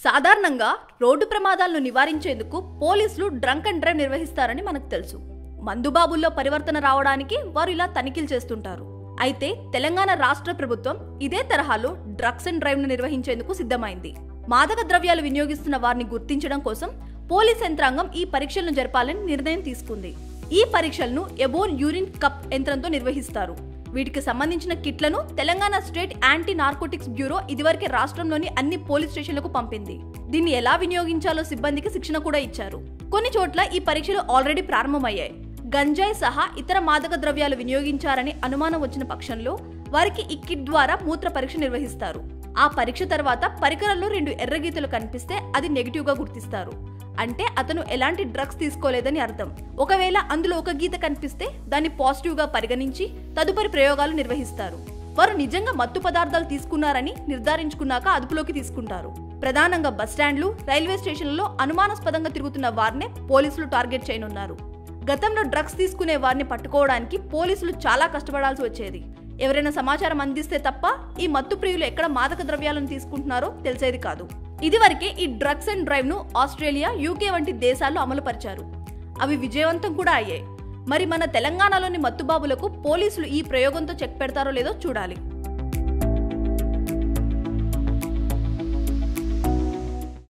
సాధారణంగా రోడ్డు ప్రమాదాలను నివారించేందుకు పోలీసులు డ్రంక్ అండ్ డ్రైవ్ నిర్వహిస్తారని మనకు తెలుసు. మందుబాబుల్లో పరివర్తన రావడానికి వారు ఇలా తనిఖీలు చేస్తుంటారు. అయితే తెలంగాణ రాష్ట్ర ప్రభుత్వం ఇదే తరహాలో డ్రగ్స్ అండ్ డ్రైవ్ ను నిర్వహించేందుకు సిద్ధమైంది. మాదక ద్రవ్యాలు వినియోగిస్తున్న వారిని గుర్తించడం కోసం పోలీస్ యంత్రాంగం ఈ పరీక్షలను జరపాలని నిర్ణయం తీసుకుంది. ఈ పరీక్షలను ఎబోన్ యూరిన్ కప్ యంత్రంతో నిర్వహిస్తారు. వీటికి సంబంధించిన కిట్లను Telangana state anti narcotics bureau ఇదివరకే రాష్ట్రంలోని అన్ని పోలీస్ స్టేషన్లకు పంపింది. దీన్ని ఎలా వినియోగించాలో సిబ్బందికి శిక్షణ కూడా ఇచ్చారు. కొన్ని చోట్ల ఈ పరీక్షలు ఆల్రెడీ ప్రారంభమయ్యాయి. గంజాయి సహా ఇతర మాదక ద్రవ్యాలు వినియోగించారని అనుమానం వచ్చిన పక్షంలో వారికి ఈ కిట్ ద్వారా మూత్ర పరీక్ష నిర్వహిస్తారు. ఆ పరీక్ష తర్వాత పరికరంలో 2 ఎర్రగీతలు కనిపిస్తే అది నెగిటివ్ గా గుర్తిస్తారు. అంటే అతను ఎలాంటి డ్రగ్స్ తీసుకోలేదని అర్థం. ఒకవేళ అందులో ఒక గీత కనిపిస్తే దాన్ని పాజిటివ్ గా పరిగణించి తదుపరి ప్రయోగాలు నిర్వహిస్తారు. వారు నిజంగా మత్తు పదార్థాలు తీసుకున్నారని నిర్ధారించుకున్నాక అదుపులోకి తీసుకుంటారు. ప్రధానంగా బస్టాండ్లు, రైల్వే స్టేషన్లలో అనుమానాస్పదంగా తిరుగుతున్న వారినే పోలీసులు టార్గెట్ చేయనున్నారు. గతంలో డ్రగ్స్ తీసుకునే వారిని పట్టుకోవడానికి పోలీసులు చాలా కష్టపడాల్సి వచ్చేది. ఎవరైనా సమాచారం అందిస్తే తప్ప ఈ మత్తు ప్రియులు ఎక్కడ మాదక ద్రవ్యాలను తీసుకుంటున్నారో తెలిసేది కాదు. ఇదివరకే ఈ డ్రగ్స్ అండ్ డ్రైవ్ ను ఆస్ట్రేలియా, యూకే వంటి దేశాల్లో అమలు పరిచారు. అవి విజయవంతం కూడా అయ్యాయి. మరి మన తెలంగాణలోని మత్తుబాబులకు పోలీసులు ఈ ప్రయోగంతో చెక్ పెడతారో లేదో చూడాలి.